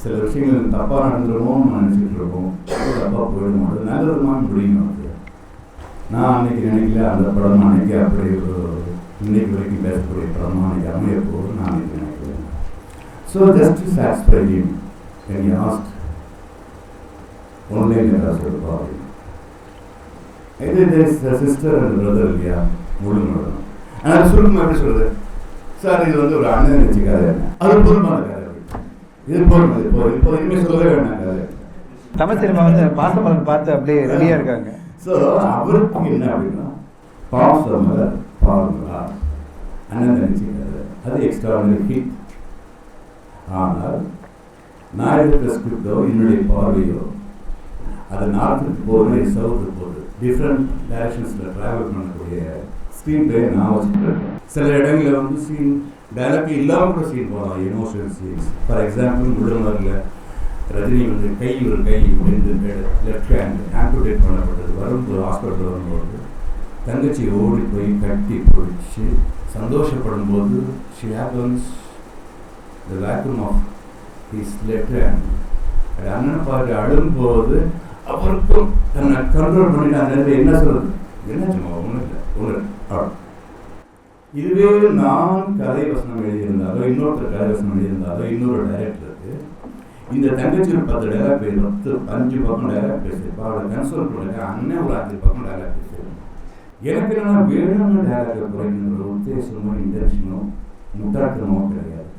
சில விஷயங்கள் தப்பாக நடந்துருவோம் நினச்சிட்டு இருக்கோம், தப்பாக போயிடும். அது நல்ல விதமாக முடியும். அது நான் அன்னைக்கு நினைக்கல அந்த படம் அன்னைக்கு அப்படி இன்னைக்கு வரைக்கும் பேசக்கூடிய படமாக அன்னைக்கு அமைய போகுது நான் அன்னைக்கு நினைக்கிறேன். So just to satisfy him when he asked only let us recall him. Either there is a sister and brother இல்லையா முழுங்க. ஆனால் சுருக்கமாக எப்படி சொல்கிறது சார், இது வந்து ஒரு அண்ணன் வச்சுக்காது, அது பொறுமான கதை, இது பொறுமை, இப்போ இனிமேல் சொல்லவே வேண்டாம் கதை. தமிழ் சினிமா வந்து பாசமலன் பார்த்து அப்படியே ரெடியாக இருக்காங்க. ஸோ அவருக்கு என்ன அப்படின்னா பாசமலர் பாருங்களா அண்ணன் நினச்சிக்காது, அது எக்ஸ்ட்ராடனரி ஹிட். ஆனால் நான் எடுத்த ஸ்கிரிப்டோ என்னுடைய பார்வையோ அது நார்த்துக்கு போகுது, சவுத்துக்கு போகுது, டிஃப்ரெண்ட் டைரக்ஷன்ஸில் ட்ராவல் பண்ணக்கூடிய ஸ்க்ரீன் பிளே நான் வச்சுருக்கேன். சில இடங்களில் வந்து சீன் டைலாக் இல்லாமல் கூட சீன் போகலாம், எமோஷனல் சீன்ஸ். ஃபார் எக்ஸாம்பிள் முழுமரில் ரஜினி வந்து ஒரு கை ரெண்டு லெஃப்ட் ஹேண்ட் ஆம்புடேட் பண்ணப்பட்டது வரும்போது ஹாஸ்பிட்டல் வரும்போது தங்கச்சி ஓடி போய் கட்டி பிடிச்சி சந்தோஷப்படும் போது she happens the vacuum of his left hand. அது அண்ணனை பார்த்து அழும்போது அவருக்கும் தன்னை கண்ட்ரோல் பண்ணிட்டு அந்த நேரத்தில் என்ன சொல்றது, என்ன சும்மா ஒன்றும் இல்லை ஒன்று. இதுவே நான் கதை வசனம் எழுதியிருந்தாலோ இன்னொருத்தர் கதை வசனம் எழுதியிருந்தாலோ இன்னொரு டைரக்டருக்கு இந்த தங்கச்சி ஒரு 10 டைலாக் பேசு, 5 பக்கம் டைலாக் பேசியிருப்பா, அவளை கன்சோல் பண்ணுங்க, அண்ணன் ஒரு 5 பக்கம் டைலாக் பேசியிருப்பேன். எனக்கு என்னன்னா வேணும்னு டைலாக்கை குறைக்கணுன்ற உத்தேசமோ இன்டென்ஷனோ முட்டாட்டமோ கிடையாது.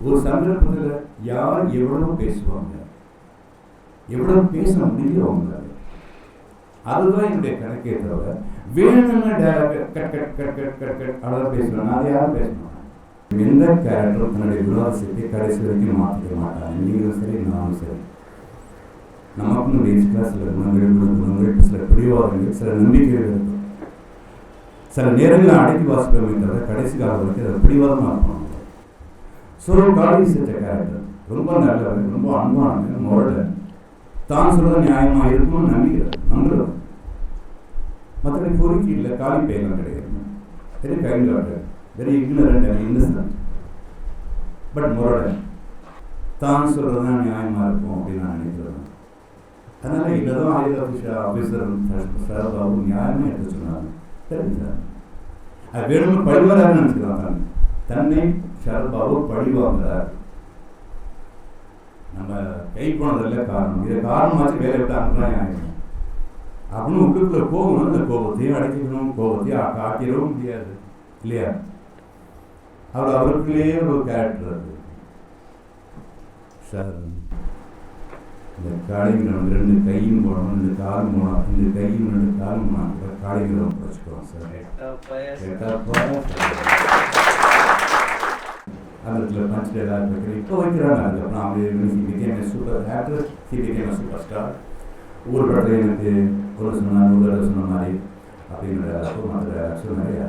ஒரு சந்தர்ப்பத்தில் யார் எவ்வளவு பேசுவாங்க, எவ்வளவு பேச முடியும் அவங்களால, அதுதான் என்னுடைய கணக்கே தவிர வேணும்னு dialogue cut cut cut cut cut cut அவ்வளோ பேசுவேன். அது யாரும் பேசணும். எந்த கேரக்டரும் தன்னுடைய குணாதிசயத்தை கடைசி வரைக்கும் மாற்றிக்க மாட்டாங்க. நீங்களும் சரி நானும் சரி. நமக்கும் இந்த சில குணங்கள் சில பிடிவாதங்கள் சில நம்பிக்கைகள் இருக்கும். சில நேரங்களில் அடக்கி வாசிப்போமே தவிர கடைசி காலம் வரைக்கும் அதை பிடிவாதமாக இருப்பாங்க. ஸோ காலி செஞ்ச கேரக்டர் ரொம்ப நல்லவங்க, ரொம்ப அன்பானவங்க, முரட தான் சொல்ல நியாயமாக இருக்கும்னு நம்புகிறேன். மற்றபடி பொறுக்கி இல்லை, காலி பேயெல்லாம் கிடையாது. Very kind order, very ignorant and innocent, but முரட தான் சொல்கிறது தான் நியாயமாக இருக்கும் அப்படின்னு நான் நினைக்கிறேன். அதனால் இதை தான் ஆஃபீஸர் சரபாபு நியாயமாக எடுத்து சொன்னாங்க. தெரிஞ்சாங்க அது வேணும்னு பழிவாரான்னு நினச்சிக்கிறாங்க. தன்னை சரபாபு பழிவாங்கிறார். நம்ம கை போனதில்லை காரணம், இதை காரணமாச்சு வேலை விட்டு அனுப்புறாங்க ஆகிடும் அப்படின்னு உள்ளுக்குள்ள போகணும். அந்த கோபத்தையும் அடைச்சிக்கணும், கோபத்தையும் காட்டிடவும் முடியாது இல்லையா. அவருக்குள்ளேயே ஒரு கேரக்டர் அது. சார் இந்த காளிங்கிறம் 2 கையும் போடணும், 2 காலும் போனோம், 2 கையும் 2 காலும் போனால் கூட காளிங்கிறம் வச்சுக்கிறோம் சார். அந்த பஞ்ச் டைலாக் வைக்கிறேன் இப்போ வைக்கிறாங்க. அதுக்கப்புறம் அவங்க சூப்பர் ஆக்டர், சூப்பர் ஸ்டார். ஒவ்வொரு படத்தில் எனக்கு ஒரு சொன்னார், 100 தடவை சொன்ன மாதிரி அப்படின்னு மற்ற டைலாக்ஸும் நிறையா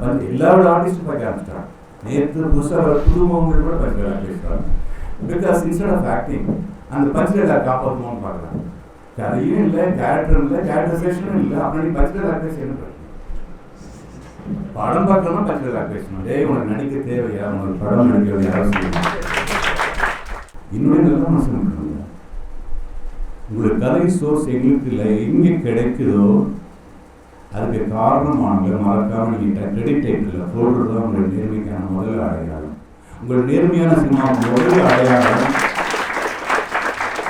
பஞ்ச் எல்லாரோட ஆர்டிஸ்ட்டும் பார்க்க ஆரம்பிச்சிட்டாங்க. நேற்று புதுசாக குடும்பங்கள் கூட பஞ்ச் டைலாக் பேசுகிறாங்க. பிகாஸ் இன்ஸ்டெட் ஆஃப் ஆக்டிங் அந்த பஞ்ச் டைலாக் காப்பாற்றணும்னு பார்க்குறாங்க. கதையும் இல்லை, கேரக்டரும் இல்லை, கேரக்டரைசேஷனும் இல்லை, அப்படி பஞ்ச் டைலாக் பேச என்ன படம் பார்க்கணும்னா பஞ்ச் டைலாக் பேசணும். உனக்கு நடிக்க தேவையா, உனக்கு படம் நடிக்க வேண்டிய அவசியம். என்னுடைய நல்ல மனசு இருக்கணுங்க. உங்களுக்கு கதை சோர்ஸ் எங்களுக்கு இல்லை, எங்கே கிடைக்குதோ அதுக்கு காரணமானவங்க மறக்காமல் நீங்கள் கிரெடிட் டைட்டில் போடுறது தான் உங்களுடைய நேர்மைக்கான முதல் அடையாளம். உங்கள் நேர்மையான சினிமா முதல் அடையாளம்.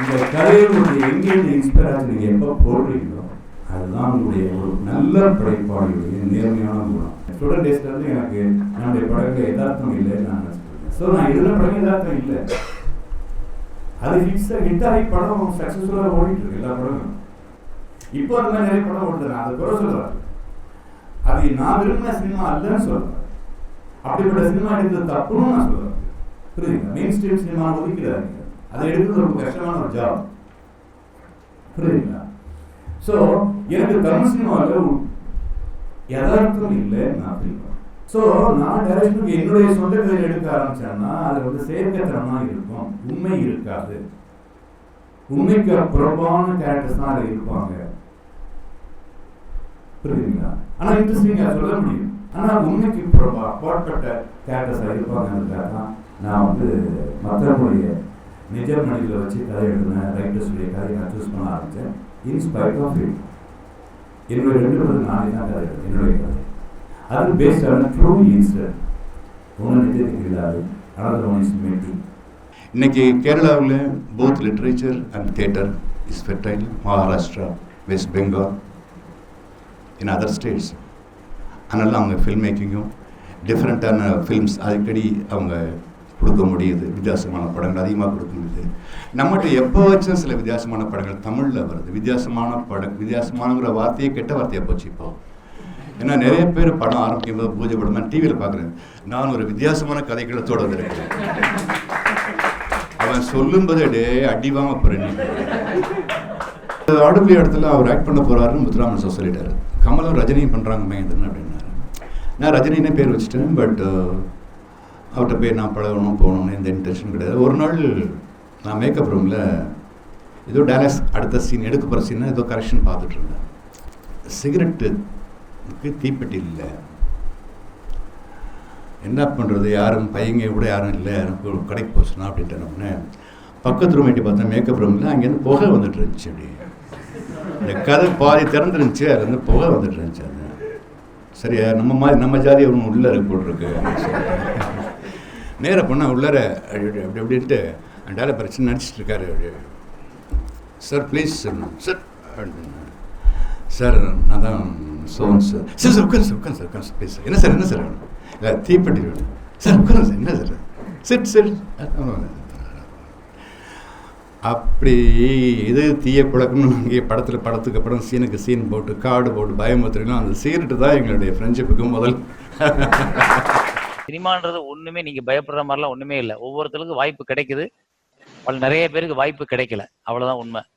இந்த கதையை உங்களுக்கு எங்கேருந்து இன்ஸ்பயர் நீங்கள் எப்போ போடுறீங்களோ அதுதான் உங்களுடைய ஒரு நல்ல படைப்பாளியுடைய நேர்மையான குணம். ஸ்டூடெண்ட் டேஸ்லேருந்து எனக்கு என்னுடைய படங்கள் யதார்த்தம் இல்லைன்னு நான் நினச்சிருக்கேன். ஸோ நான் எழுதின படம் யதார்த்தம் இல்லை, அது ஹிட் ஆகி படம் சக்ஸஸ்ஃபுல்லாக ஓடிட்டு இருக்கு எல்லா படங்களும். இப்போ அந்த மாதிரி நிறைய படம் ஓடுது. நான் அதை குறை சொல்லுவேன், அது நான் விரும்பின சினிமா அல்லன்னு சொல்லுவேன். அப்படிப்பட்ட சினிமா எடுக்கிறது தப்புன்னு நான் சொல்லுவேன். புரியுதுங்களா? மெயின் ஸ்ட்ரீம் சினிமா ஒதுக்கிறாங்க, அதை எடுக்கிறது ரொம்ப கஷ்டமான ஒரு ஜாப். புரியுதுங்களா? ஸோ எனக்கு தமிழ் சினிமாவில் யதார்த்தம் இல்லைன்னு நான் ஃபீல் பண்ணுவேன். ஸோ நான் டைரக்ஷனுக்கு என்னுடைய சொந்த கதையில் எடுக்க ஆரம்பிச்சேன்னா அது வந்து செயற்கைத்தனமாக இருக்கும், உண்மை இருக்காது. உண்மைக்கு புறம்பான கேரக்டர்ஸ் தான் அதில் இருப்பாங்க. புரியுதுங்களா? ஆனால் இன்ட்ரெஸ்டிங்காக சொல்ல முடியும். ஆனால் உண்மைக்கு அப்பாற்பட்ட கேரக்டர்ஸாக இருப்பாங்கன்றதுக்காக தான் நான் வந்து மற்றவங்களுடைய நிஜ மனிதரை வச்சு கதை எழுதினேன். ரைட்டர்ஸுடைய கதையை நான் சூஸ் பண்ண ஆரம்பித்தேன். In spite of it. என்னுடைய 2 பேரும் நானே தான் கதை எழுதுறேன். என்னுடைய கதை அது பேஸ்ட் ஆன ட்ரூ இன்சிடென்ட். ஒன்று நிஜத்துக்கு இல்லாது, another one is making. இன்னைக்கு கேரளாவில் both literature and theatre is fertile. Maharashtra, west Bengal, in other states. அதனால அவங்க ஃபில்ம் மேக்கிங்கும் டிஃப்ரெண்ட்டான ஃபில்ம்ஸ் அடிக்கடி அவங்க கொடுக்க முடியுது. வித்தியாசமான படங்கள் அதிகமாக கொடுக்க முடியுது. நம்மகிட்ட எப்போ வச்சும் சில வித்தியாசமான படங்கள் தமிழில் வருது. வித்தியாசமானங்கிற வார்த்தையே கெட்ட வார்த்தையாக போச்சு இப்போ. ஏன்னா நிறைய பேர் படம் ஆரம்பிக்கும் போது பூஜை படம் நான் டிவியில் பார்க்குறேன். நான் ஒரு வித்தியாசமான கதைகளத்தோடு வந்திருக்கேன். அவன் சொல்லும்போது அடி வாங்க போகிறேன். ஆடுபுலி இடத்துல அவர் ஆக்ட் பண்ண போகிறாருன்னு முத்துராமன் சார் சொல்லிட்டாரு. கமலும் ரஜினியும் பண்ணுறாங்க மகேந்திரன் அப்படின்னாரு. நான் ரஜினினே பேர் வச்சுட்டேன். பட் அவர்கிட்ட போய் நான் பழகணும் போகணும்னு எந்த இன்டென்ஷன் கிடையாது. ஒரு நாள் நான் மேக்கப் ரூமில் ஏதோ டைலாக்ஸ் அடுத்த சீன் எடுக்க போகிற சீன்னா ஏதோ கரெக்ஷன் பார்த்துட்டு இருந்தேன். சிகரெட்டுக்கு தீப்பெட்டி இல்லை, என்ன பண்ணுறது, யாரும் பையங்க கூட யாரும் இல்லை, எனக்கு கடைக்கு போச்சுனா அப்படின்ட்டு பக்கத்து ரூம் எட்டி பார்த்தேன். மேக்கப் ரூமில் அங்கேருந்து புகை வந்துட்டு இருந்துச்சு. அப்படி இந்த கதை பாதி திறந்துருந்துச்சு, அது வந்து புகை வந்துட்டு இருந்துச்சு. அது சரியா நம்ம ஜாதி ஒன்று உள்ளே இருக்கு போட்டிருக்கு. நேராக போனால் உள்ளார அப்படி அப்படின்ட்டு டைலாக் பிரச்சனை நடிச்சிட்டு இருக்காரு. சார் ப்ளீஸ் சார் சார் நான் தான் சோன் சார். சார் சார் உட்காந்து சார் ப்ளீஸ் சார். என்ன சார் இல்லை தீப்பெட்டி சார் உட்காந்து சார். என்ன சார் சரி அப்படி இது தீய பழக்கம்னு அங்கேயே படத்துக்கு அப்புறம் சீனுக்கு சீன் போட்டு கார்டு போட்டு பயமுறுத்துறீங்கன்னா அந்த சீரிட்டு தான் எங்களுடைய ஃப்ரெண்ட்ஷிப்புக்கு முதல். சினிமான்றது ஒண்ணுமே நீங்க பயப்படுற மாதிரிலாம் ஒண்ணுமே இல்லை. ஒவ்வொருத்தருக்கும் வாய்ப்பு கிடைக்குது, நிறைய பேருக்கு வாய்ப்பு கிடைக்கல, அவ்வளவுதான் உண்மை.